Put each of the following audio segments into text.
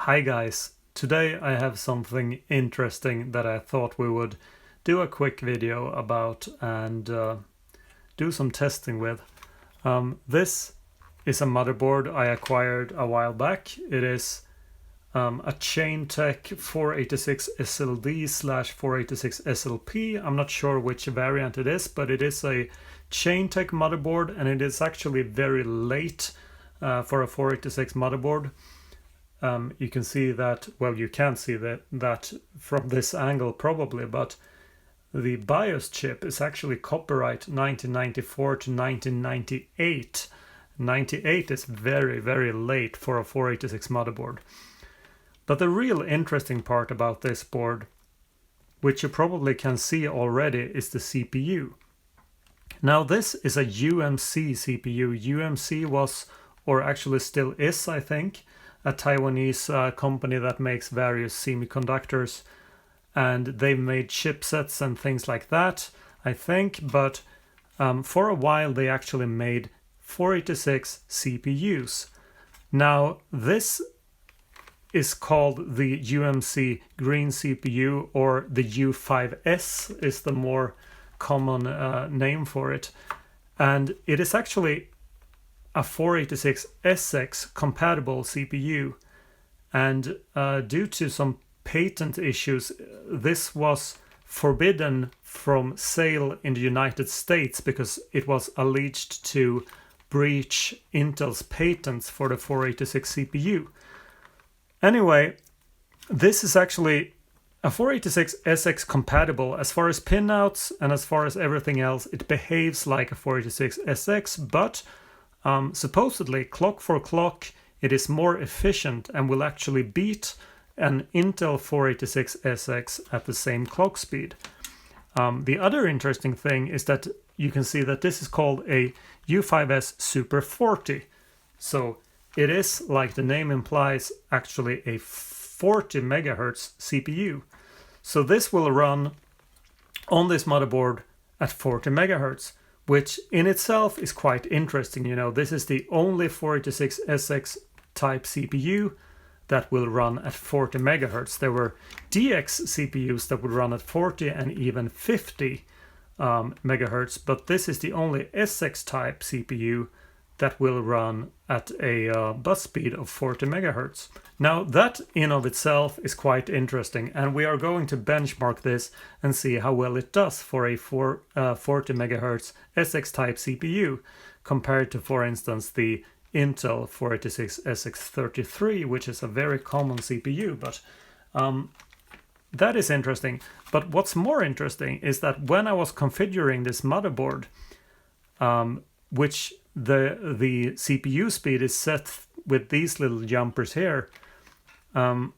Hi guys, today I have something interesting that I thought we would do a quick video about and do some testing with. This is a motherboard I acquired a while back. It is a Chaintech 486 SLD/486 SLP. I'm not sure which variant it is, but it is a Chaintech motherboard and it is actually very late for a 486 motherboard. You can see that, well, you can't see that from this angle probably, but the BIOS chip is actually copyright 1994 to 1998. 98 is very, very late for a 486 motherboard. But the real interesting part about this board, which you probably can see already, is the CPU. Now this is a UMC CPU. UMC was, or actually still is, I think, a Taiwanese company that makes various semiconductors, and they've made chipsets and things like that, I think, but for a while they actually made 486 CPUs. Now this is called the UMC Green CPU, or the U5S is the more common name for it, and it is actually a 486 SX compatible CPU, and due to some patent issues this was forbidden from sale in the United States because it was alleged to breach Intel's patents for the 486 CPU. Anyway, this is actually a 486 SX compatible. As far as pinouts and as far as everything else, it behaves like a 486 SX, but supposedly, clock for clock, it is more efficient and will actually beat an Intel 486 SX at the same clock speed. The other interesting thing is that you can see that this is called a U5S Super 40. So it is, like the name implies, actually a 40 megahertz CPU. So this will run on this motherboard at 40 megahertz. Which in itself is quite interesting. You know, this is the only 486 SX type CPU that will run at 40 megahertz. There were DX CPUs that would run at 40 and even 50 megahertz, but this is the only SX type CPU that will run at a bus speed of 40 megahertz. Now that in of itself is quite interesting, and we are going to benchmark this and see how well it does for a 40 megahertz SX type CPU compared to, for instance, the Intel 486 SX33, which is a very common CPU. But that is interesting. But what's more interesting is that when I was configuring this motherboard, which the CPU speed is set with these little jumpers here, the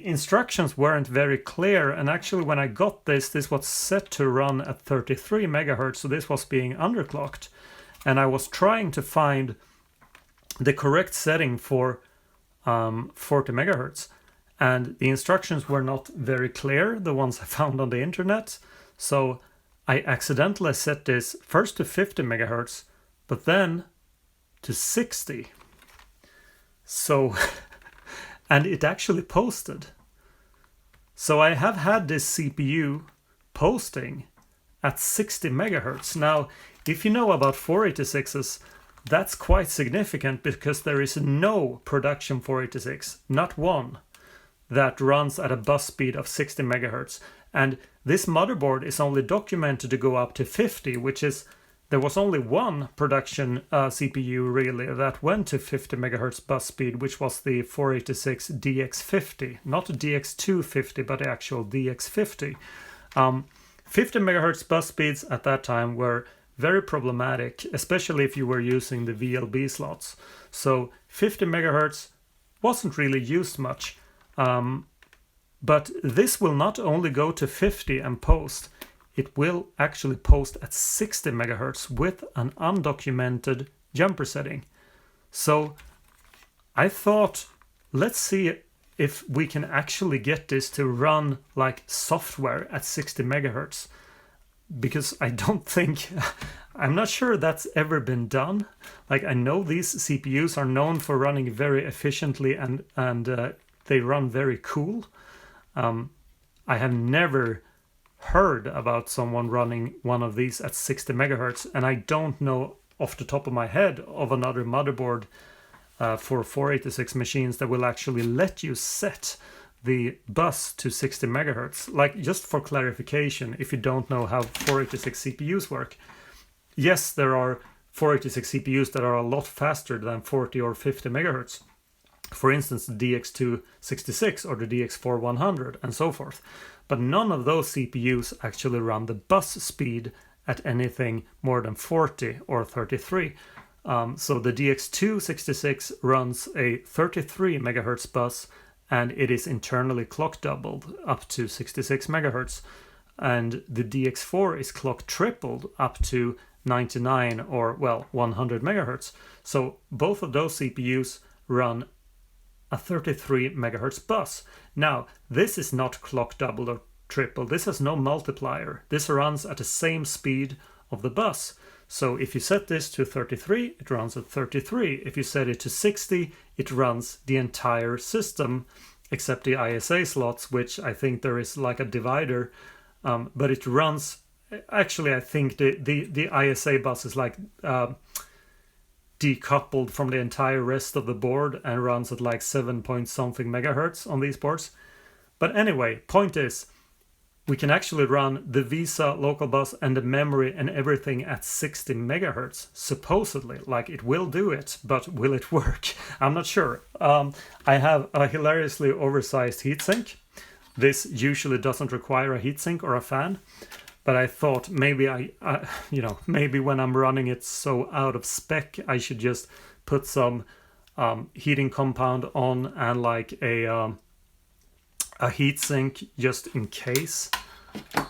instructions weren't very clear, and actually when I got this was set to run at 33 megahertz, so this was being underclocked, and I was trying to find the correct setting for 40 megahertz, and the instructions were not very clear, the ones I found on the internet, so I accidentally set this first to 50 megahertz, but then to 60. So, and it actually posted. So I have had this CPU posting at 60 megahertz. Now, if you know about 486s, that's quite significant because there is no production 486, not one, that runs at a bus speed of 60 megahertz. And this motherboard is only documented to go up to 50, which is, there was only one production CPU really that went to 50 megahertz bus speed, which was the 486 DX50, not DX250, but the actual DX50. 50 megahertz bus speeds at that time were very problematic, especially if you were using the VLB slots. So 50 megahertz wasn't really used much. But this will not only go to 50 and post, it will actually post at 60 megahertz with an undocumented jumper setting. So I thought, let's see if we can actually get this to run like software at 60 megahertz. Because I don't think I'm not sure that's ever been done. Like, I know these CPUs are known for running very efficiently and they run very cool. I have never heard about someone running one of these at 60 megahertz, and I don't know off the top of my head of another motherboard for 486 machines that will actually let you set the bus to 60 megahertz. Like, just for clarification, if you don't know how 486 CPUs work, yes, there are 486 CPUs that are a lot faster than 40 or 50 megahertz. For instance, the DX266 or the DX4100 and so forth. But none of those CPUs actually run the bus speed at anything more than 40 or 33. So the DX266 runs a 33 megahertz bus, and it is internally clock doubled up to 66 megahertz. And the DX4 is clock tripled up to 99 or, well, 100 megahertz. So both of those CPUs run a 33 megahertz bus. Now, this is not clock doubled or tripled. This has no multiplier. This runs at the same speed of the bus. So if you set this to 33, it runs at 33. If you set it to 60, it runs the entire system, except the ISA slots, which I think there is like a divider. But it runs, actually I think the ISA bus is like decoupled from the entire rest of the board and runs at like 7 point something megahertz on these boards. But anyway, point is, we can actually run the Visa local bus and the memory and everything at 60 megahertz, supposedly. Like, it will do it, but will it work? I'm not sure. I have a hilariously oversized heatsink. This usually doesn't require a heatsink or a fan, but I thought maybe maybe when I'm running it so out of spec, I should just put some heating compound on and like a heatsink just in case.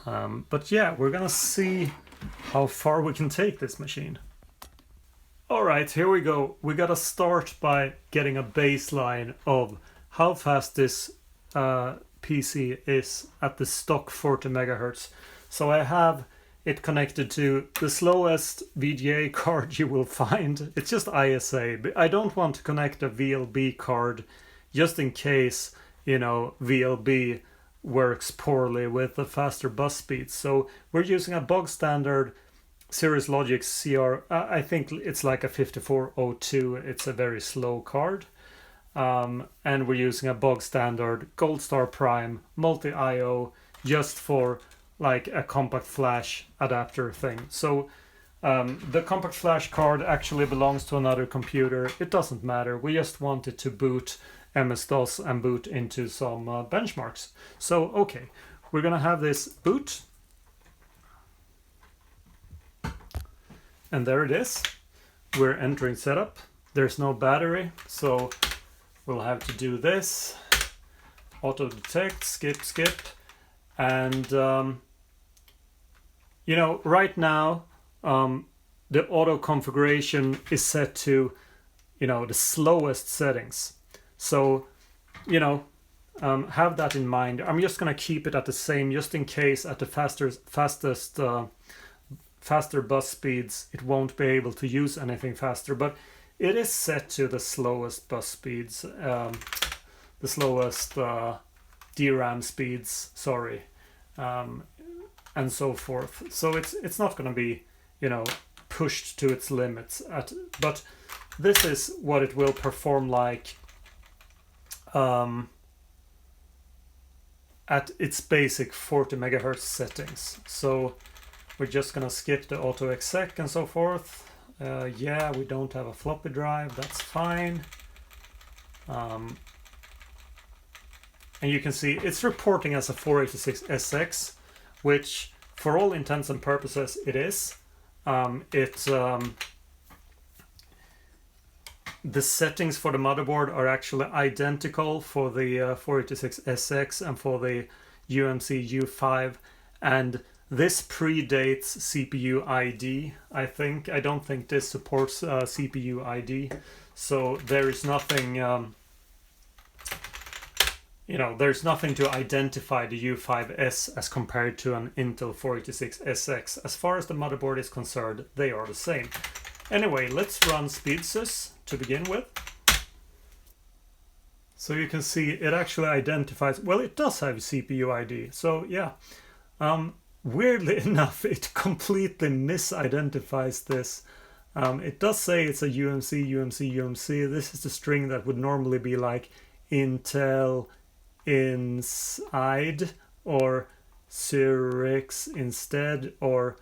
But yeah, we're gonna see how far we can take this machine. Alright, here we go. We gotta start by getting a baseline of how fast this PC is at the stock 40 megahertz. So I have it connected to the slowest VGA card you will find. It's just ISA. I don't want to connect a VLB card just in case, you know, VLB works poorly with the faster bus speeds. So we're using a bog standard Cirrus Logic CR. I think it's like a 5402. It's a very slow card. And we're using a bog standard Gold Star Prime multi-IO just for like a compact flash adapter thing. So the compact flash card actually belongs to another computer. It doesn't matter. We just want it to boot MS-DOS and boot into some benchmarks. So, okay, we're gonna have this boot. And there it is. We're entering setup. There's no battery, so we'll have to do this. Auto detect, skip. And, you know, right now, the auto configuration is set to, you know, the slowest settings. So, you know, have that in mind. I'm just going to keep it at the same, just in case at the faster bus speeds, it won't be able to use anything faster. But it is set to the slowest bus speeds, the slowest DRAM speeds, sorry, and so forth. So it's not going to be, you know, pushed to its limits. But this is what it will perform like at its basic 40 megahertz settings. So we're just gonna skip the auto exec and so forth. Yeah, we don't have a floppy drive, that's fine. And you can see it's reporting as a 486SX, which for all intents and purposes it is. The settings for the motherboard are actually identical for the 486SX and for the UMC U5, and this predates CPU ID, I think. I don't think this supports CPU ID, so there is nothing you know, there's nothing to identify the U5S as compared to an Intel 486SX. As far as the motherboard is concerned, they are the same. Anyway, let's run SpeedSys to begin with. So you can see it actually identifies, well, it does have CPU ID. So yeah, weirdly enough, it completely misidentifies this. It does say it's a UMC, UMC, UMC. This is the string that would normally be like Intel inside or Cyrix instead, or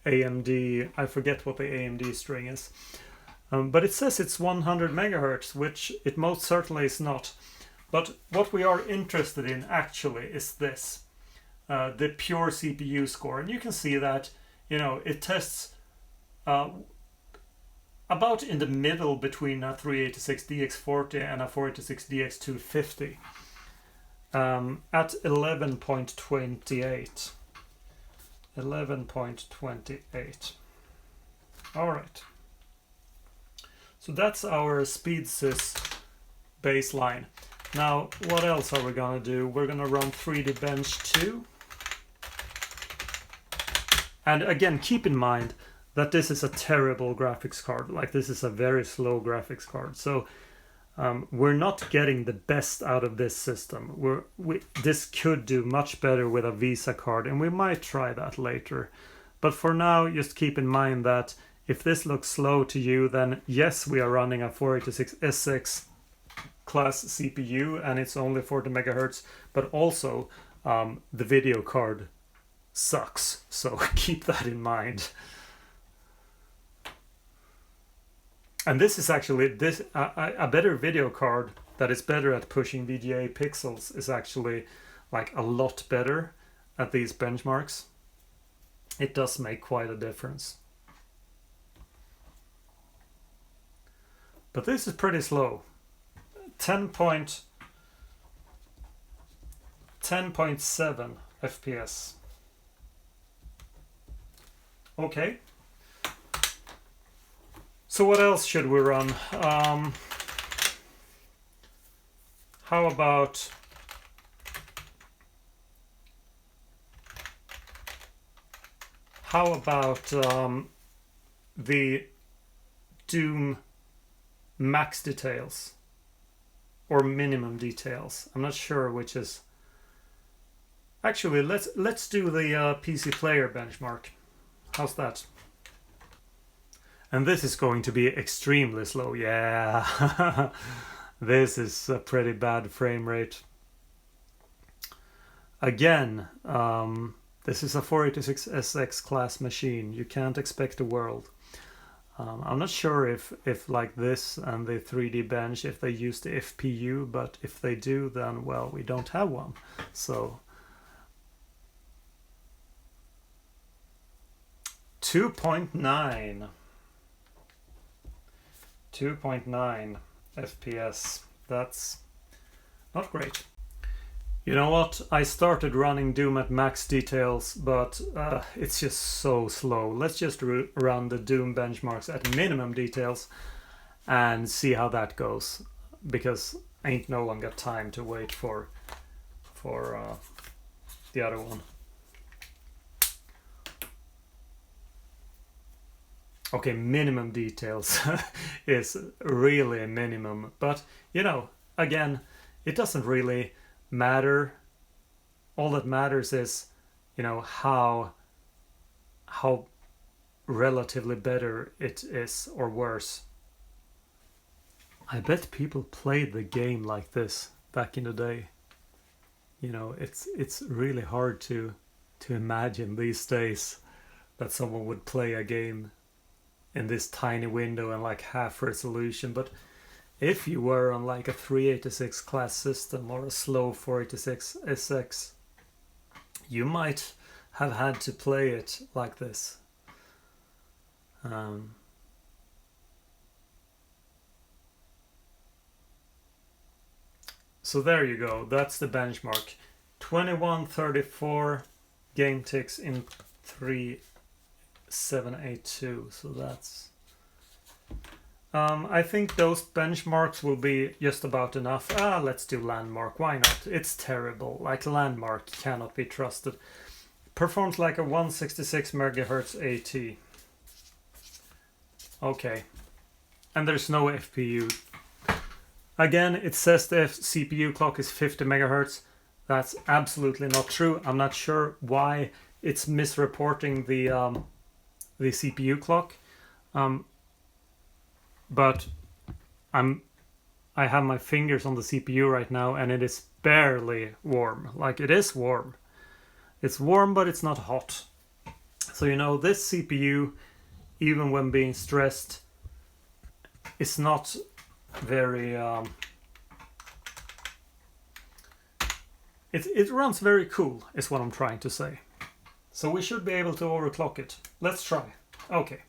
AMD. I forget what the AMD string is. But it says it's 100 megahertz, which it most certainly is not. But what we are interested in actually is this, the pure CPU score. And you can see that, you know, it tests about in the middle between a 386DX40 and a 486DX250 at 11.28. 11.28. All right. So that's our SpeedSys baseline. Now, what else are we gonna do? We're gonna run 3D Bench 2. And again, keep in mind that this is a terrible graphics card. Like, this is a very slow graphics card. So we're not getting the best out of this system. This could do much better with a Visa card, and we might try that later. But for now, just keep in mind that if this looks slow to you, then yes, we are running a 486SX class CPU and it's only 40 megahertz, but also the video card sucks. So keep that in mind. And this is actually a better video card that is better at pushing VGA pixels is actually like a lot better at these benchmarks. It does make quite a difference. But this is pretty slow. 10.7 FPS. Okay. So what else should we run? How about the Doom max details or minimum details? I'm not sure which is. Actually, let's do the PC player benchmark. How's that? And this is going to be extremely slow. Yeah, this is a pretty bad frame rate. Again, this is a 486SX class machine. You can't expect the world. I'm not sure if like this and the 3D bench, if they use the FPU, but if they do, then well, we don't have one. So 2.9 FPS. That's not great. You know what? I started running Doom at max details, but it's just so slow. Let's just run the Doom benchmarks at minimum details and see how that goes, because ain't no one got time to wait for the other one. Okay, minimum details is really minimum, but you know, again, it doesn't really matter. All that matters is, you know, how relatively better it is or worse. I bet people played the game like this back in the day. You know, it's really hard to imagine these days that someone would play a game in this tiny window and like half resolution. But if you were on like a 386 class system or a slow 486SX, you might have had to play it like this. So there you go, that's the benchmark. 2134 game ticks in 3782, so that's I think those benchmarks will be just about enough. Let's do landmark. Why not? It's terrible. Like, landmark cannot be trusted. Performs like a 166 megahertz AT. Okay. And there's no FPU. Again, it says the CPU clock is 50 megahertz. That's absolutely not true. I'm not sure why it's misreporting the CPU clock. But I have my fingers on the CPU right now, and it is barely warm. Like, it is warm. It's warm, but it's not hot. So, you know, this CPU, even when being stressed, is not very... It runs very cool, is what I'm trying to say. So we should be able to overclock it. Let's try. Okay.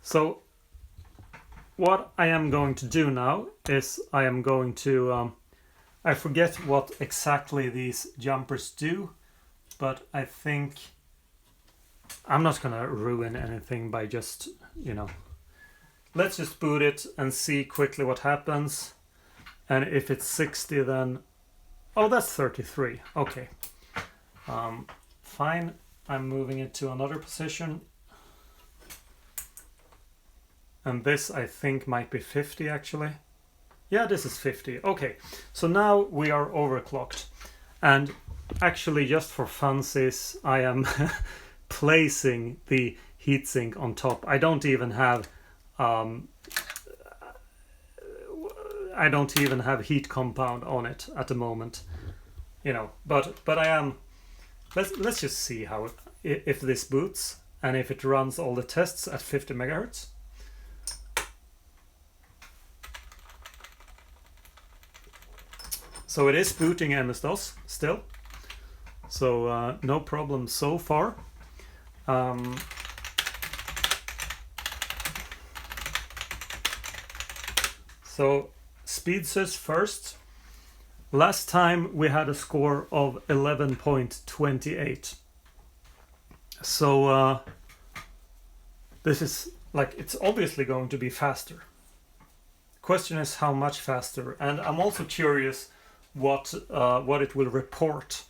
So what I am going to do now is I am going to... I forget what exactly these jumpers do, but I think... I'm not going to ruin anything by just, you know... Let's just boot it and see quickly what happens. And if it's 60, then... Oh, that's 33. Okay. Fine. I'm moving it to another position. And this, I think, might be 50, actually. Yeah, this is 50. Okay. So now we are overclocked. And actually, just for funsies, I am placing the heatsink on top. I don't even have... I don't even have heat compound on it at the moment, you know. But I am. Let's just see how if this boots and if it runs all the tests at 50 megahertz. So it is booting MS-DOS still. So no problem so far. So speed says first. Last time we had a score of 11.28. So this is like, it's obviously going to be faster. Question is how much faster, and I'm also curious what it will report,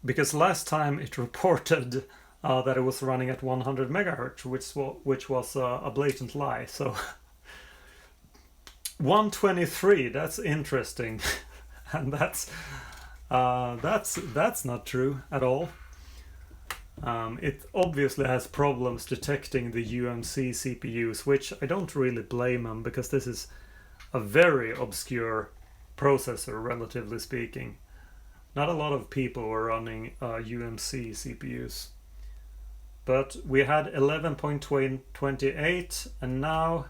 because last time it reported that it was running at 100 megahertz, which was a blatant lie. So 123, that's interesting. And that's not true at all. It obviously has problems detecting the UMC CPUs, which I don't really blame them, because this is a very obscure processor, relatively speaking. Not a lot of people were running UMC CPUs. But we had 11.28 and now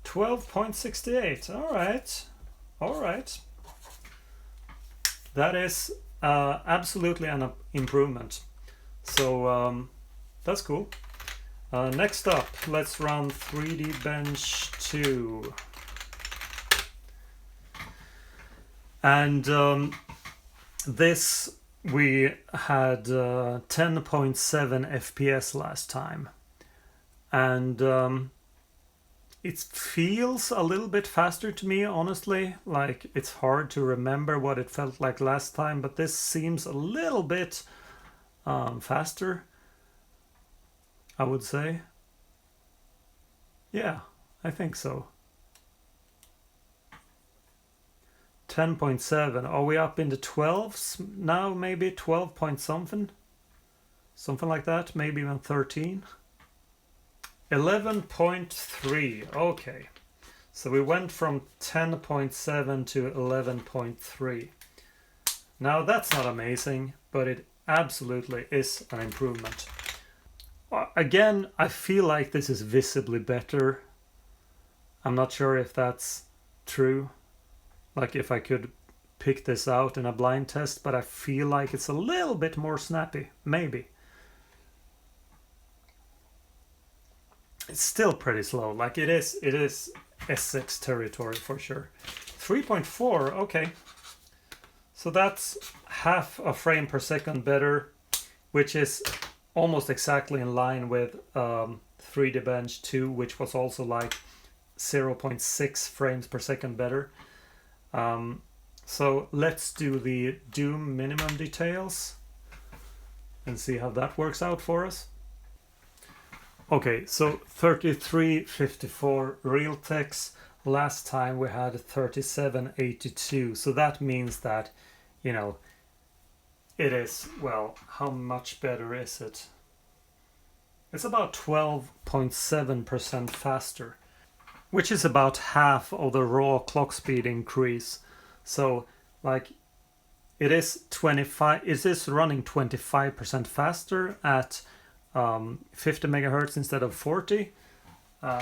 12.68. All right. That is absolutely an improvement. So that's cool. Next up, let's run 3D Bench 2. And this we had 10.7 FPS last time. And it feels a little bit faster to me, honestly. Like, it's hard to remember what it felt like last time, but this seems a little bit faster, I would say. Yeah, I think so. 10.7. Are we up in the 12s now? Maybe 12 point something? Something like that. Maybe even 13. 11.3. Okay. So we went from 10.7 to 11.3. Now that's not amazing, but it absolutely is an improvement. Again, I feel like this is visibly better. I'm not sure if that's true. Like, if I could pick this out in a blind test, but I feel like it's a little bit more snappy. Maybe. It's still pretty slow. Like, it is S6 territory for sure. 3.4, okay. So that's half a frame per second better, which is almost exactly in line with 3D Bench 2, which was also like 0.6 frames per second better. So let's do the Doom minimum details and see how that works out for us. Okay, so 3354 Realtek's. Last time we had 3782, so that means that, you know, it is, well, how much better is it? It's about 12.7% faster, which is about half of the raw clock speed increase. So like it is running 25% faster at 50 megahertz instead of 40.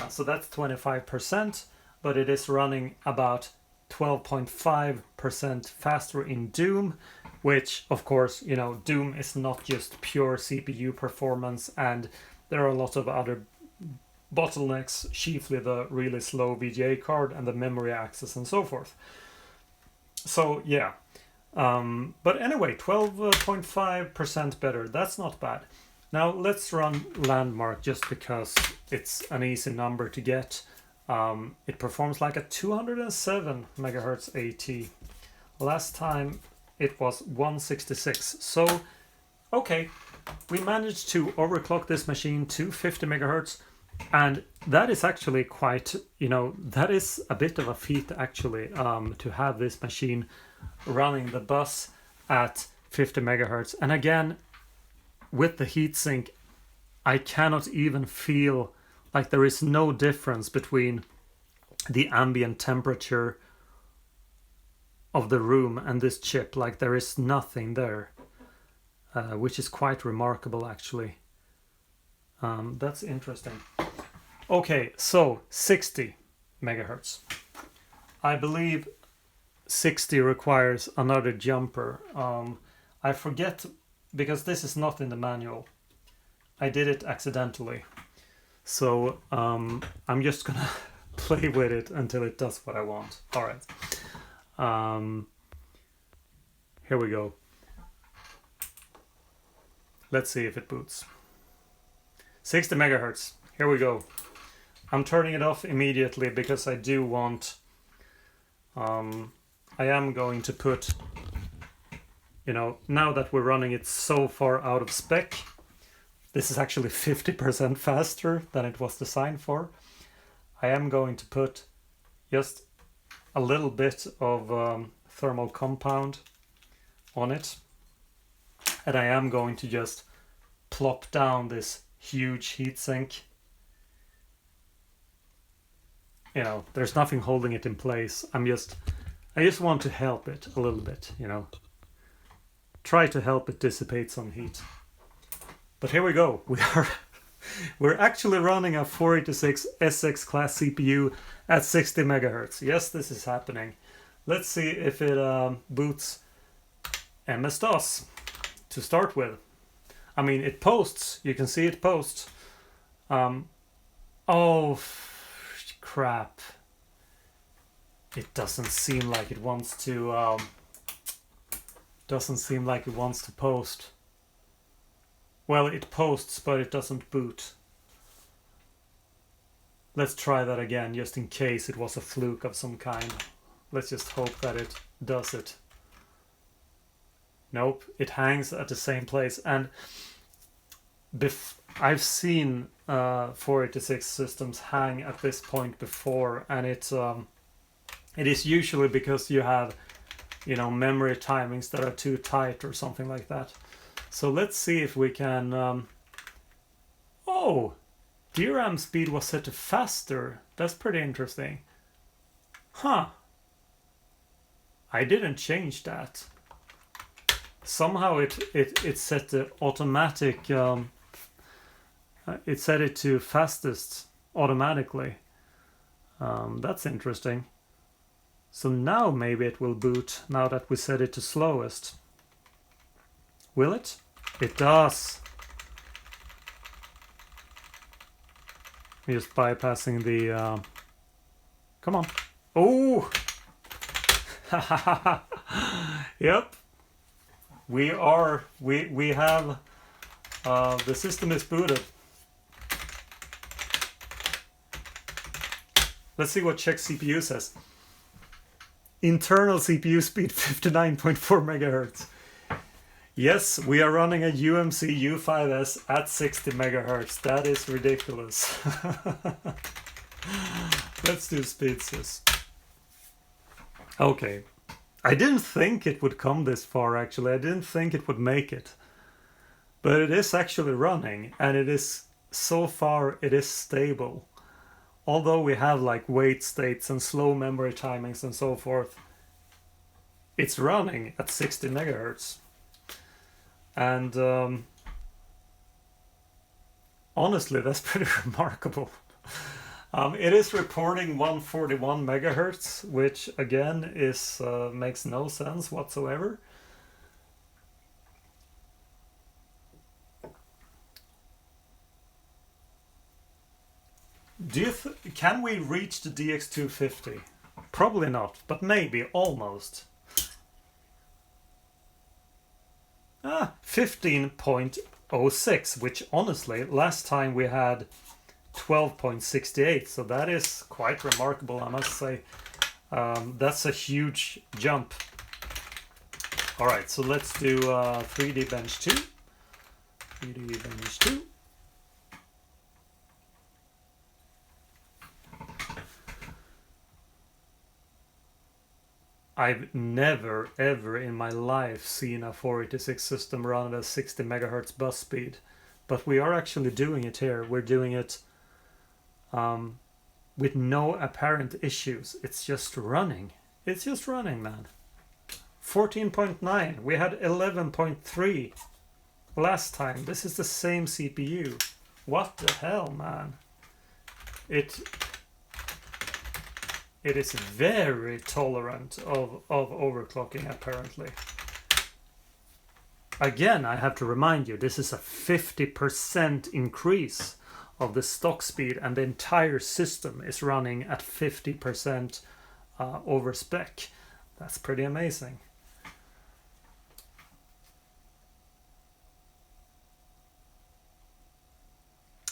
So that's 25, but it is running about 12.5% faster in Doom, which of course, you know, Doom is not just pure CPU performance, and there are a lot of other bottlenecks, chiefly the really slow VGA card and the memory access and so forth. So yeah, but anyway, 12.5% better, that's not bad. Now let's run Landmark just because it's an easy number to get. It performs like a 207 megahertz AT. Last time it was 166. So, okay, we managed to overclock this machine to 50 megahertz, and that is actually quite, you know, that is a bit of a feat actually, to have this machine running the bus at 50 megahertz. And again, with the heatsink, I cannot even feel like there is no difference between the ambient temperature of the room and this chip. Like there is nothing there, which is quite remarkable actually. That's interesting. Okay, so 60 megahertz. I believe 60 requires another jumper. I forget, because this is not in the manual. I did it accidentally. So I'm just gonna play with it until it does what I want. All right. Here we go. Let's see if it boots. 60 megahertz. Here we go. I'm turning it off immediately because I do want... I am going to put... You know, now that we're running it so far out of spec, this is actually 50% faster than it was designed for. I am going to put just a little bit of thermal compound on it. And I am going to just plop down this huge heatsink. You know, there's nothing holding it in place. I just want to help it a little bit, you know. Try to help it dissipate some heat. But here we go. We're actually running a 486 SX class CPU at 60 megahertz. Yes, this is happening. Let's see if it boots MS-DOS to start with. I mean, it posts. You can see it post. Oh, crap. It doesn't seem like it wants to... doesn't seem like it wants to post. Well, it posts, but it doesn't boot. Let's try that again, just in case it was a fluke of some kind. Let's just hope that it does it. Nope, it hangs at the same place. And I've seen 486 systems hang at this point before, and it is usually because you have, you know, memory timings that are too tight or something like that. So let's see if we can... Oh! DRAM speed was set to faster. That's pretty interesting. Huh. I didn't change that. Somehow it set the automatic... it set it to fastest automatically. That's interesting. So now maybe it will boot, now that we set it to slowest. Will it? It does. Just bypassing the... Come on. Oh! Yep. We have... the system is booted. Let's see what check CPU says. Internal CPU speed 59.4 megahertz. Yes, we are running a UMC U5S at 60 megahertz. That is ridiculous. Let's do speedsys. Okay. I didn't think it would come this far, actually. I didn't think it would make it. But it is actually running, and it is, so far, it is stable. Although we have like wait states and slow memory timings and so forth, it's running at 60 megahertz. And honestly, that's pretty remarkable. It is reporting 141 megahertz, which again is makes no sense whatsoever. Can we reach the DX250? Probably not, but maybe, almost. 15.06, which honestly, last time we had 12.68, so that is quite remarkable, I must say. That's a huge jump. Alright, so let's do 3D Bench 2. 3D Bench 2. I've never ever in my life seen a 486 system run at a 60 megahertz bus speed, but we are actually doing it here. We're doing it with no apparent issues. It's just running. It's just running, man. 14.9. We had 11.3 last time. This is the same CPU. What the hell, man? It is very tolerant of overclocking, apparently. Again, I have to remind you, this is a 50% increase of the stock speed, and the entire system is running at 50% over spec. That's pretty amazing.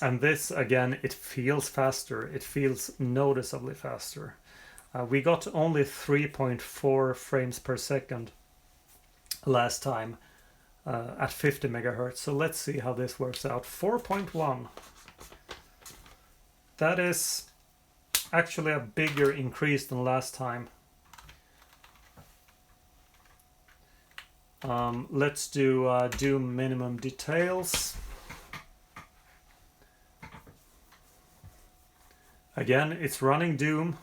And this, again, it feels faster. It feels noticeably faster. We got only 3.4 frames per second last time at 50 megahertz. So let's see how this works out. 4.1. That is actually a bigger increase than last time. Let's do minimum details. Again, it's running Doom.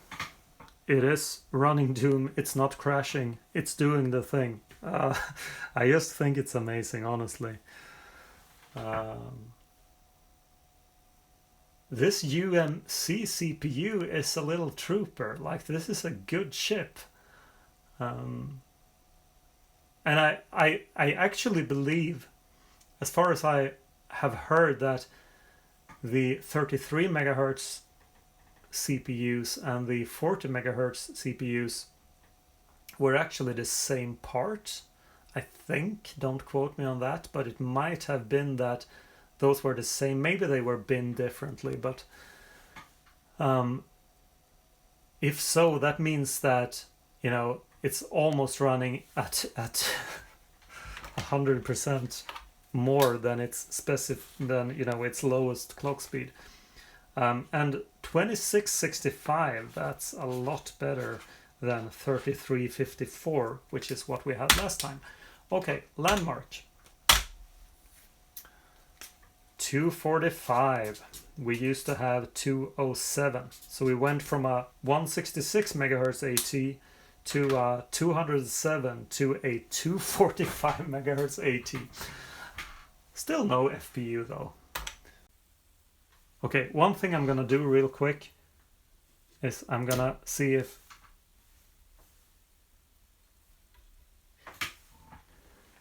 It is running Doom. It's not crashing. It's doing the thing. I just think it's amazing, honestly. This UMC CPU is a little trooper. Like, this is a good chip. And I actually believe, as far as I have heard, that the 33 megahertz CPUs and the 40 megahertz CPUs were actually the same part. I think, don't quote me on that, but it might have been that those were the same. Maybe they were binned differently, but if so, that means that, you know, it's almost running at 100% more than its its lowest clock speed. And 2665, that's a lot better than 3354, which is what we had last time. Okay, landmark. 245. We used to have 207. So we went from a 166 megahertz AT to 207 to a 245 megahertz AT. Still no FPU though. Okay, one thing I'm gonna do real quick is I'm gonna see if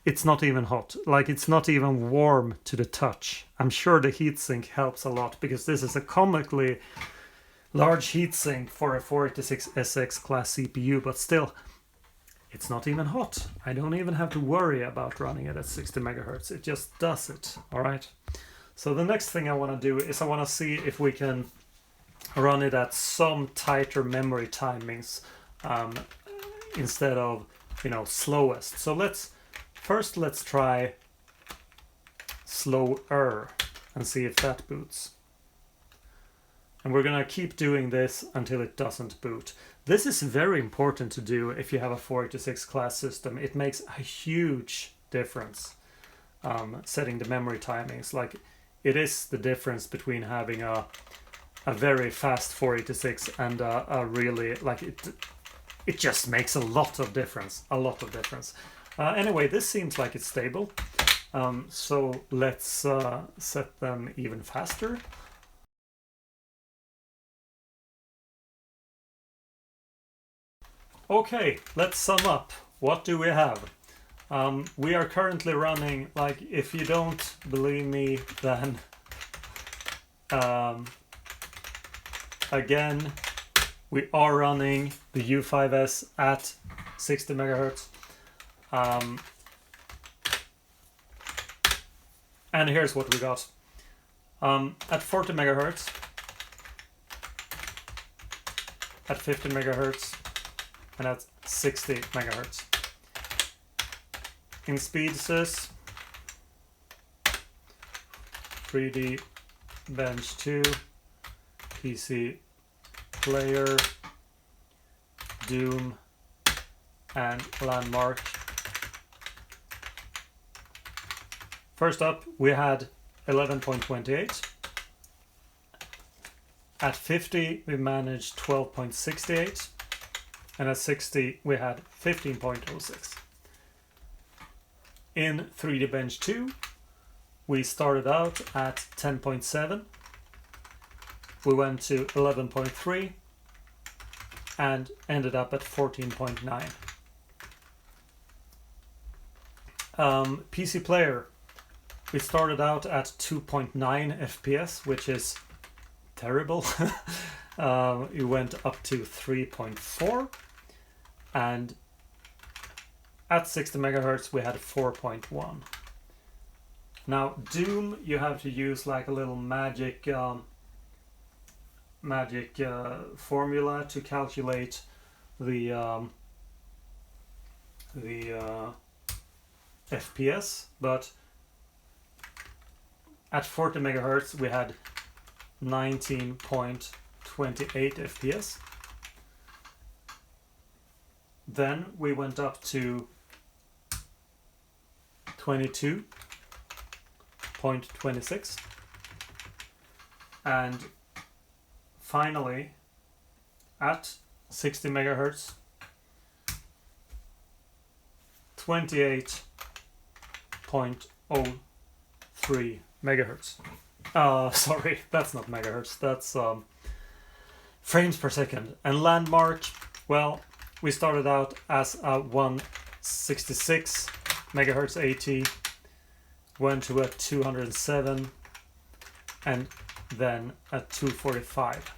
it's not even hot. Like, it's not even warm to the touch. I'm sure the heatsink helps a lot, because this is a comically large heatsink for a 486SX class CPU, but still, it's not even hot. I don't even have to worry about running it at 60 megahertz. It just does it, all right? So the next thing I want to do is I want to see if we can run it at some tighter memory timings instead of, you know, slowest. So let's try slower and see if that boots. And we're gonna keep doing this until it doesn't boot. This is very important to do if you have a 486 class system. It makes a huge difference setting the memory timings. Like, it is the difference between having a very fast 486 and a really, like, it just makes a lot of difference, anyway, this seems like it's stable, so let's set them even faster. Okay, let's sum up. What do we have? We are currently running, like, if you don't believe me, then again, we are running the U5S at 60 megahertz. And here's what we got. At 40 megahertz, at 50 megahertz, and at 60 megahertz. In speedsys, 3D Bench 2, PC Player, Doom, and Landmark. First up, we had 11.28. At 50, we managed 12.68. And at 60, we had 15.06. In 3D Bench 2, we started out at 10.7. We went to 11.3 and ended up at 14.9. PC Player, we started out at 2.9 FPS, which is terrible. We went up to 3.4, and at 60 megahertz we had 4.1. Now Doom, you have to use like a little magic formula to calculate the FPS, but at 40 megahertz we had 19.28 FPS. Then we went up to 22.26, and finally at 60 megahertz 28.03 megahertz. Sorry, that's not megahertz, that's frames per second. And Landmark, well, we started out as a 166 megahertz AT, went to a 207, and then a 245.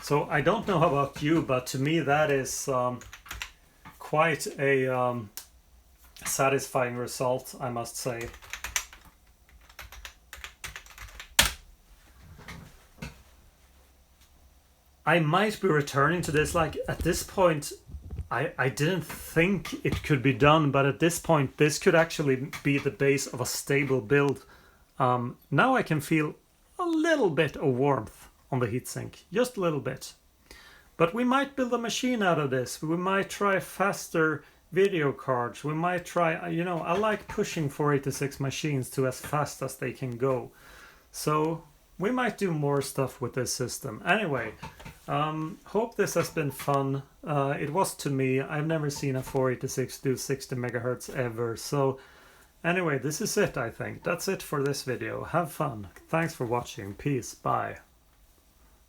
So I don't know about you, but to me that is quite a satisfying result, I must say. I might be returning to this. Like, at this point I didn't think it could be done, but at this point this could actually be the base of a stable build. Now I can feel a little bit of warmth on the heatsink, just a little bit. But we might build a machine out of this. We might try faster video cards. We might try, you know, I like pushing 486 machines to as fast as they can go. So we might do more stuff with this system. Anyway, hope this has been fun. It was to me. I've never seen a 486 do 60 megahertz ever. So anyway, this is it, I think. That's it for this video. Have fun. Thanks for watching. Peace. Bye.